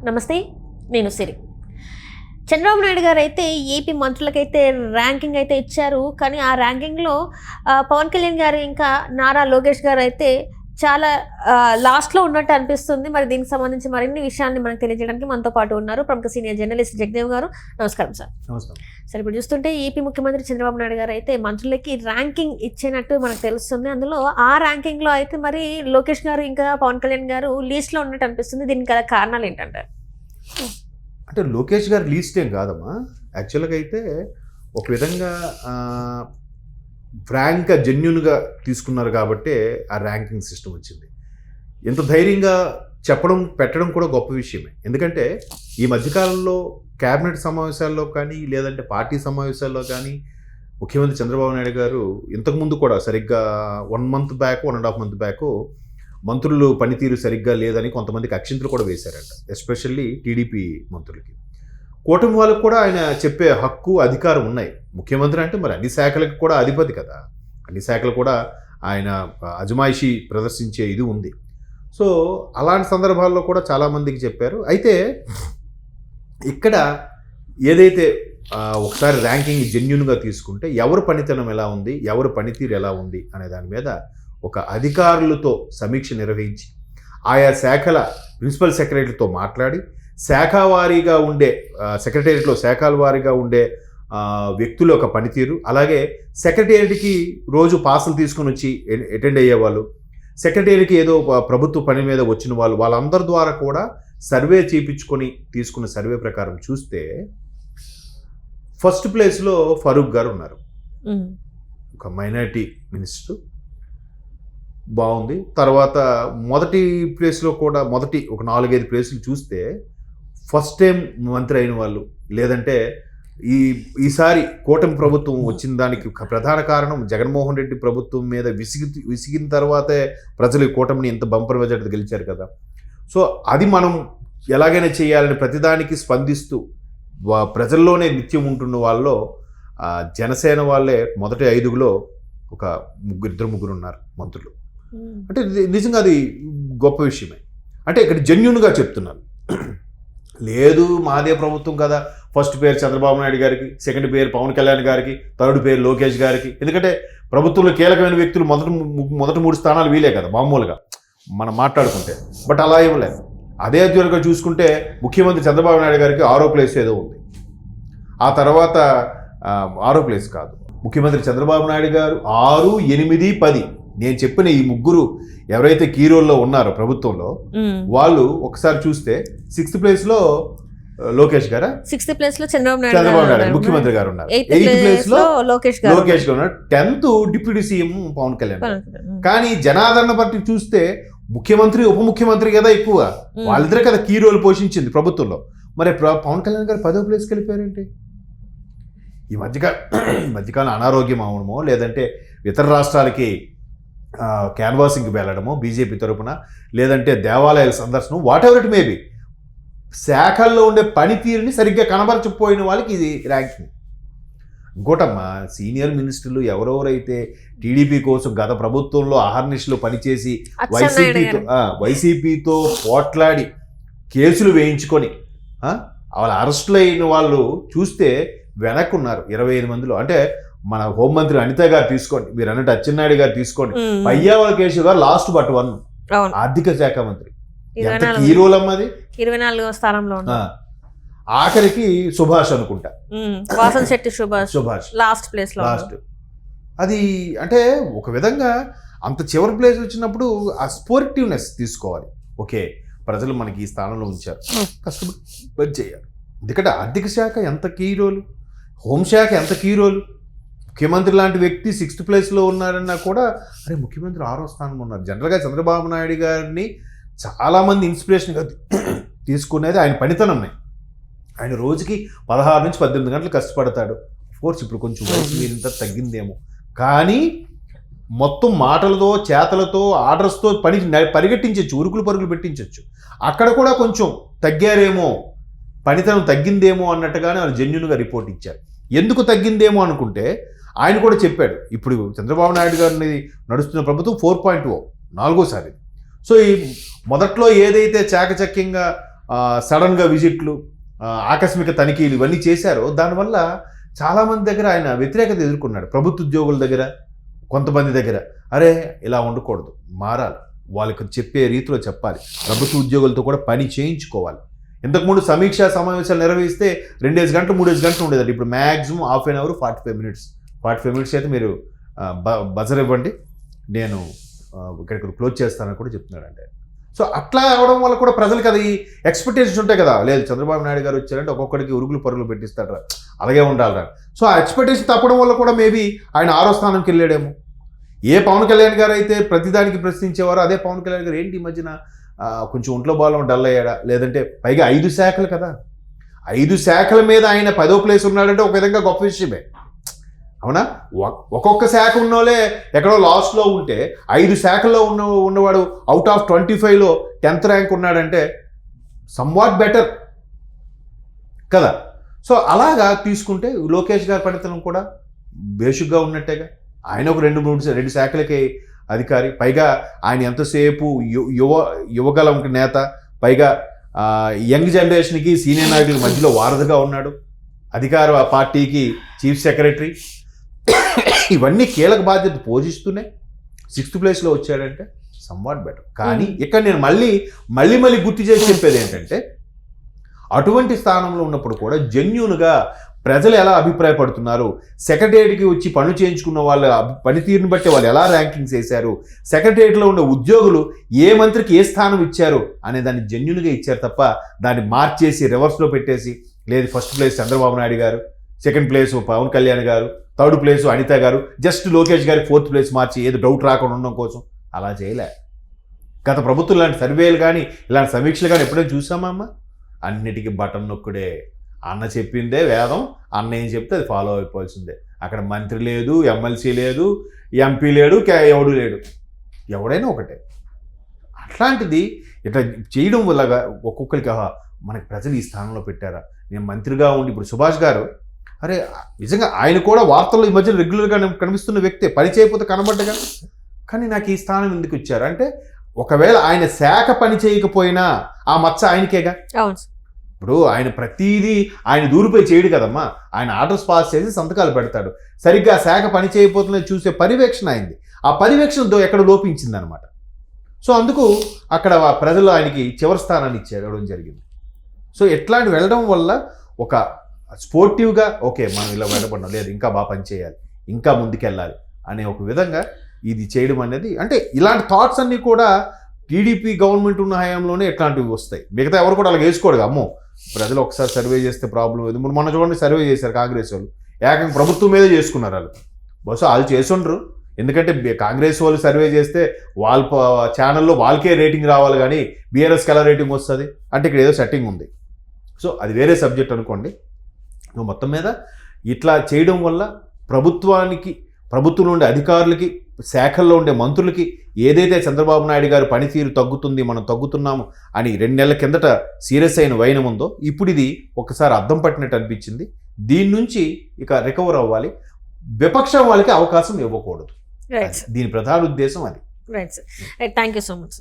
నమస్తే, నేను సిరి. చంద్రబాబు నాయుడు గారు అయితే ఏపీ మంత్రులకైతే ర్యాంకింగ్ అయితే ఇచ్చారు. కానీ ఆ ర్యాంకింగ్లో పవన్ కళ్యాణ్ గారు ఇంకా నారా లోకేష్ గారు అయితే చాలా లాస్ట్లో ఉన్నట్టు అనిపిస్తుంది. మరి దీనికి సంబంధించి మరిన్ని విషయాన్ని మనకు తెలియజేయడానికి మనతో పాటు ఉన్నారు ప్రముఖ సీనియర్ జర్నలిస్ట్ జగదేవ్ గారు. నమస్కారం సార్. నమస్కారం సార్, ఇప్పుడు చూస్తుంటే ఏపీ ముఖ్యమంత్రి చంద్రబాబు నాయుడు గారు అయితే మంత్రులకి ర్యాంకింగ్ ఇచ్చినట్టు మనకు తెలుస్తుంది. అందులో ఆ ర్యాంకింగ్లో అయితే మరి లోకేష్ గారు ఇంకా పవన్ కళ్యాణ్ గారు లీస్ట్లో ఉన్నట్టు అనిపిస్తుంది. దీనికి గల కారణాలు ఏంటంటారు? అంటే లోకేష్ గారు లీస్ట్ ఏం కాదమ్మా. యాక్చువల్గా అయితే ఒక విధంగా ఫ్రాంక్గా జెన్యున్గా తీసుకున్నారు కాబట్టి ఆ ర్యాంకింగ్ సిస్టమ్ వచ్చింది. ఎంత ధైర్యంగా చెప్పడం పెట్టడం కూడా గొప్ప విషయమే. ఎందుకంటే ఈ మధ్యకాలంలో క్యాబినెట్ సమావేశాల్లో కానీ లేదంటే పార్టీ సమావేశాల్లో కానీ ముఖ్యమంత్రి చంద్రబాబు నాయుడు గారు ఇంతకుముందు కూడా సరిగ్గా 1 month బ్యాక్ 1.5 month బ్యాక్ మంత్రులు పనితీరు సరిగ్గా లేదని కొంతమందికి అక్షింతలు కూడా వేశారంట. Especially TDP మంత్రులకి. కూటమి వాళ్ళకు కూడా ఆయన చెప్పే హక్కు అధికారం ఉన్నాయి. ముఖ్యమంత్రి అంటే మరి అన్ని శాఖలకు కూడా అధిపతి కదా, అన్ని శాఖలు కూడా ఆయన అజమాయిషీ ప్రదర్శించే ఇది ఉంది. సో అలాంటి సందర్భాల్లో కూడా చాలామందికి చెప్పారు. అయితే ఇక్కడ ఏదైతే ఒకసారి ర్యాంకింగ్ జెన్యున్గా తీసుకుంటే ఎవరు పనితనం ఎలా ఉంది, ఎవరు పనితీరు ఎలా ఉంది అనే దాని మీద ఒక అధికారులతో సమీక్ష నిర్వహించి ఆయా శాఖల ప్రిన్సిపల్ సెక్రటరీతో మాట్లాడి శాఖావారీగా ఉండే సెక్రటేరియట్లో శాఖల వారీగా ఉండే వ్యక్తుల యొక్క పనితీరు, అలాగే సెక్రటేరియట్కి రోజు పాసులు తీసుకొని వచ్చి అటెండ్ అయ్యేవాళ్ళు, సెక్రటేరియట్కి ఏదో ప్రభుత్వ పని మీద వచ్చిన వాళ్ళందరి ద్వారా కూడా సర్వే చేయించుకొని తీసుకున్న సర్వే ప్రకారం చూస్తే ఫస్ట్ ప్లేస్లో ఫరూక్ గారు ఉన్నారు. ఒక మైనారిటీ మినిస్టర్, బాగుంది. తర్వాత మొదటి ప్లేస్లో కూడా ఒక 4-5 ప్లేసులు చూస్తే ఫస్ట్ టైం మంత్రి అయిన వాళ్ళు, లేదంటే ఈసారి కూటమి ప్రభుత్వం వచ్చిన దానికి ప్రధాన కారణం జగన్మోహన్ రెడ్డి ప్రభుత్వం మీద విసిగిన తర్వాతే ప్రజలు కూటమిని ఇంత బంపర్ మెజార్టీ గెలిచారు కదా. సో అది మనం ఎలాగైనా చేయాలని ప్రతిదానికి స్పందిస్తూ ప్రజల్లోనే నిత్యం ఉంటున్న వాళ్ళలో జనసేన వాళ్ళే మొదటి 5లో ఒక 2-3 ఉన్నారు మంత్రులు. అంటే నిజంగా అది గొప్ప విషయమే. అంటే ఇక్కడ జెన్యున్గా చెప్తున్నాను. లేదు మాదే ప్రభుత్వం కదా, ఫస్ట్ పేరు చంద్రబాబు నాయుడు గారికి, సెకండ్ పేరు పవన్ కళ్యాణ్ గారికి, థర్డ్ పేరు లోకేష్ గారికి. ఎందుకంటే ప్రభుత్వంలో కీలకమైన వ్యక్తులు మొదటి 3 స్థానాలు వీలే కదా మామూలుగా మనం మాట్లాడుకుంటే. బట్ అలా ఇవ్వలేదు. అదే అధ్యయనంగా చూసుకుంటే ముఖ్యమంత్రి చంద్రబాబు నాయుడు గారికి 6వ ప్లేస్ ఏదో ఉంది. ఆ తర్వాత 6వ ప్లేస్ కాదు, ముఖ్యమంత్రి చంద్రబాబు నాయుడు గారు 6, 8, 10 నేను చెప్పిన ఈ 3 ఎవరైతే కీ రోల్లో ఉన్నారో ప్రభుత్వంలో వాళ్ళు ఒకసారి చూస్తే 6th ప్లేస్లో లోకేష్ గారు, 6th ప్లేస్లో చంద్రబాబు నాయుడు ముఖ్యమంత్రి గారు ఉన్నారు, 8th ప్లేస్లో లోకేష్ గారు ఉన్నారు, 10th deputy CM Pawan Kalyan. కానీ జనాదరణ బట్టి చూస్తే ముఖ్యమంత్రి ఉప ముఖ్యమంత్రి కదా ఎక్కువ, వాళ్ళిద్దరే కదా కీ రోల్ పోషించింది ప్రభుత్వంలో. మరి పవన్ కళ్యాణ్ గారు 10వ ప్లేస్కి వెళ్ళిపోయారేంటి? ఈ మధ్యకాలం అనారోగ్యం అవడమో లేదంటే ఇతర రాష్ట్రాలకి క్యాన్వాసింగ్కి వెళ్ళడమో బీజేపీ తరఫున, లేదంటే దేవాలయాల సందర్శనం, వాట్ ఎవర్ ఇట్ మేబీ, శాఖల్లో ఉండే పనితీరుని సరిగ్గా కనబరచకపోయిన వాళ్ళకి ఇది ర్యాంకింగ్. ఇంకోటమ్మా, సీనియర్ మినిస్టర్లు ఎవరెవరైతే టీడీపీ కోసం గత ప్రభుత్వంలో అహర్నిశలు పనిచేసి వైసీపీతో పోట్లాడి కేసులు వేయించుకొని వాళ్ళ అరెస్టులు అయిన వాళ్ళు చూస్తే వెనక్కున్నారు 25 మందిలో. అంటే మన హోంమంత్రి అనిత గారు తీసుకోండి, మీరు అన్నట్టు అచ్చెన్నాయుడు గారు తీసుకోండి, పయ్యావల కేశవ్ గారు లాస్ట్ బట్ 1 ఆర్థిక శాఖ మంత్రి. ఎంత హీరోలు అమ్మది, 24వ స్థానంలో. ఆఖరికి సుభాష్ అనుకుంటా, వాసన్ శెట్టి సుభాష్ లాస్ట్ ప్లేస్. అది అంటే ఒక విధంగా అంత చివరి ప్లేస్ వచ్చినప్పుడు ఆ స్పోర్టివ్నెస్ తీసుకోవాలి. ఓకే, ప్రజలు మనకి ఈ స్థానంలో ఉంచారు, కష్టపడి చేయాలి. ఎందుకంటే ఆర్థిక శాఖ ఎంత కీ రోలు, హోంశాఖ ఎంత కీ రోలు. ముఖ్యమంత్రి లాంటి వ్యక్తి 6th ప్లేస్లో ఉన్నారన్నా కూడా అరే ముఖ్యమంత్రి 6వ స్థానంలో ఉన్నారు. జనరల్గా చంద్రబాబు నాయుడు గారిని చాలామంది ఇన్స్పిరేషన్గా తీసుకునేది ఆయన పనితనమే. ఆయన రోజుకి 16 నుంచి 18 గంటలు కష్టపడతాడు. కోర్స్ ఇప్పుడు కొంచెం వయసు మీరింత తగ్గిందేమో, కానీ మొత్తం మాటలతో చేతలతో ఆర్డర్స్తో పరిగెట్టించవచ్చు, ఉరుకులు పరుగులు పెట్టించవచ్చు. అక్కడ కూడా కొంచెం తగ్గారేమో, పనితనం తగ్గిందేమో అన్నట్టుగానే వాళ్ళు జెన్యున్గా రిపోర్ట్ ఇచ్చారు. ఎందుకు తగ్గిందేమో అనుకుంటే ఆయన కూడా చెప్పాడు. ఇప్పుడు చంద్రబాబు నాయుడు గారిని నడుస్తున్న ప్రభుత్వం 4.0 4వ సారి. సో ఈ మొదట్లో ఏదైతే చాకచక్యంగా సడన్గా విజిట్లు, ఆకస్మిక తనిఖీలు ఇవన్నీ చేశారో దానివల్ల చాలామంది దగ్గర ఆయన వ్యతిరేకత ఎదుర్కొన్నాడు. ప్రభుత్వ ఉద్యోగుల దగ్గర, కొంతమంది దగ్గర అరే ఇలా ఉండకూడదు, మారాలి, వాళ్ళకి చెప్పే రీతిలో చెప్పాలి, ప్రభుత్వ ఉద్యోగులతో కూడా పని చేయించుకోవాలి. ఇంతకుముందు సమీక్షా సమావేశాలు నిర్వహిస్తే 2 గంటలు 3 గంటలు ఉండేదండి. ఇప్పుడు maximum half an hour 45 minutes అయితే మీరు బజర్ ఇవ్వండి, నేను ఇక్కడ క్లోజ్ చేస్తానని కూడా చెప్తున్నాడంటే. సో అట్లా అవడం వల్ల కూడా ప్రజలకు అది ఎక్స్పెక్టేషన్స్ ఉంటాయి కదా, లేదు చంద్రబాబు నాయుడు గారు వచ్చారంటే ఒక్కొక్కడికి ఉరుగులు పరుగులు పెట్టిస్తాడరా, అలాగే ఉండాలరా. సో ఆ ఎక్స్పెక్టేషన్ తప్పడం వల్ల కూడా మేబీ ఆయన 6వ స్థానంకి వెళ్ళాడేమో. ఏ పవన్ కళ్యాణ్ గారు అయితే ప్రతిదానికి ప్రశ్నించేవారో అదే పవన్ కళ్యాణ్ గారు ఏంటి ఈ మధ్యన కొంచెం ఒంట్లో బాగా డల్ అయ్యాడా, లేదంటే పైగా 5 శాఖలు కదా, 5 శాఖల మీద ఆయన 10వ ప్లేస్ ఉన్నాడంటే ఒక విధంగా గొప్ప విషయమే, అవునా? ఒక్కొక్క శాఖ ఉన్నోళ్ళే ఎక్కడో లాస్ట్లో ఉంటే 5 శాఖల్లో ఉన్నవాడు అవుట్ ఆఫ్ 25లో 10th ర్యాంక్ ఉన్నాడంటే సమ్వాట్ బెటర్ కదా. సో అలాగా తీసుకుంటే లోకేష్ గారి పనితనం కూడా బేసిక్గా ఉన్నట్టేగా. ఆయన ఒక 2 శాఖలకి అధికారి, పైగా ఆయన ఎంతసేపు యువగలం నేత, పైగా యంగ్ జనరేషన్కి సీనియర్ నాయకులకి మధ్యలో వారధిగా ఉన్నాడు, అధికార పార్టీకి చీఫ్ సెక్రటరీ, ఇవన్నీ కీలక బాధ్యత పోషిస్తూనే 6th ప్లేస్లో వచ్చాడంటే సమ్వాట్ బెటర్. కానీ ఇక్కడ నేను మళ్ళీ గుర్తు చేసి చెప్పేది ఏంటంటే అటువంటి స్థానంలో ఉన్నప్పుడు కూడా జెన్యూన్గా ప్రజలు ఎలా అభిప్రాయపడుతున్నారు, సెక్రటేరియట్కి వచ్చి పనులు చేయించుకున్న వాళ్ళ పనితీరుని బట్టి వాళ్ళు ఎలా ర్యాంకింగ్స్ వేశారు, సెక్రటేరియట్లో ఉన్న ఉద్యోగులు ఏ మంత్రికి ఏ స్థానం ఇచ్చారు అనే దాన్ని జెన్యూన్గా ఇచ్చారు తప్ప దాన్ని మార్చేసి రివర్స్లో పెట్టేసి, లేదు 1st ప్లేస్ చంద్రబాబు నాయుడు గారు, 2nd ప్లేస్ పవన్ కళ్యాణ్ గారు, 3rd ప్లేస్ అనిత గారు, జస్ట్ లోకేష్ గారికి 4th ప్లేస్ మార్చి ఏదో డౌట్ రాకుండా ఉండడం కోసం అలా చేయలే. గత ప్రభుత్వం ఇలాంటి సర్వేలు కానీ ఇలాంటి సమీక్షలు కానీ ఎప్పుడైనా చూసామా అమ్మ? అన్నిటికీ బటన్ నొక్కుడే, అన్న చెప్పిందే వేదం, అన్న ఏం చెప్తే అది ఫాలో అయిపోవాల్సిందే. అక్కడ మంత్రి లేదు, ఎమ్మెల్సీ లేదు, ఎంపీ లేడు, ఎవడు లేడు, ఎవడైనా ఒకటే. అట్లాంటిది ఇట్లా చేయడం వల్ల ఒక్కొక్కరికి మనకి ప్రజలు ఈ స్థానంలో పెట్టారా, నేను మంత్రిగా ఉండి ఇప్పుడు సుభాష్ గారు, అరే నిజంగా ఆయన కూడా వార్తల్లో ఈ మధ్య రెగ్యులర్గా కనిపిస్తున్న వ్యక్తే, పని చేయకపోతే కనబడ్డగా, కానీ నాకు ఈ స్థానం ఎందుకు ఇచ్చారు అంటే ఒకవేళ ఆయన శాఖ పని చేయకపోయినా ఆ మచ్చ ఆయనకేగా. ఇప్పుడు ఆయన ప్రతిదీ ఆయన దూరిపోయి చేయడు కదమ్మా, ఆయన ఆర్డర్స్ పాస్ చేసి సంతకాలు పెడతాడు, సరిగ్గా శాఖ పని చేయకపోతుందని చూసే పర్యవేక్షణ అయింది, ఆ పర్యవేక్షణతో ఎక్కడ లోపించింది అనమాట. సో అందుకు అక్కడ ప్రజలు ఆయనకి చివరి స్థానాన్ని ఇవ్వడం జరిగింది. సో ఎట్లాంటి వెళ్ళడం వల్ల ఒక స్పోర్టివ్గా ఓకే మనం ఇలా వెళ్ళబడినాం, లేదు ఇంకా బాగా పనిచేయాలి, ఇంకా ముందుకెళ్ళాలి అనే ఒక విధంగా ఇది చేయడం అనేది, అంటే ఇలాంటి థాట్స్ అన్నీ కూడా టీడీపీ గవర్నమెంట్ ఉన్న హయాంలోనే ఎట్లాంటివి వస్తాయి. మిగతా ఎవరు కూడా అలా వేసుకోడు, అమ్మో ప్రజలు ఒకసారి సర్వే చేస్తే ప్రాబ్లం లేదు. మొన్న చూడండి సర్వే చేశారు కాంగ్రెస్ వాళ్ళు, ఏకంగా ప్రభుత్వం మీదే చేసుకున్నారు వాళ్ళు. బహుశా వాళ్ళు చేసుండ్రు, ఎందుకంటే కాంగ్రెస్ వాళ్ళు సర్వే చేస్తే వాళ్ళ ఛానల్లో వాళ్ళకే రేటింగ్ రావాలి, కానీ బీఆర్ఎస్కి ఎలా రేటింగ్ వస్తుంది అంటే ఇక్కడ ఏదో సెట్టింగ్ ఉంది. సో అది వేరే సబ్జెక్ట్ అనుకోండి. మొత్తం మీద ఇట్లా చేయడం వల్ల ప్రభుత్వం ఉండే అధికారులకి, శాఖల్లో ఉండే మంత్రులకి ఏదైతే చంద్రబాబు నాయుడు గారు పనితీరు తగ్గుతుంది, మనం తగ్గుతున్నాము అని 2 నెలల కిందట సీరియస్ అయిన వైనం ఉందో, ఇప్పుడు ఇది ఒకసారి అద్దం పట్టినట్టు అనిపించింది. దీని నుంచి ఇక రికవర్ అవ్వాలి, విపక్షం వాళ్ళకి అవకాశం ఇవ్వకూడదు. దీని ప్రధాన ఉద్దేశం అది. Right sir, thank you so much.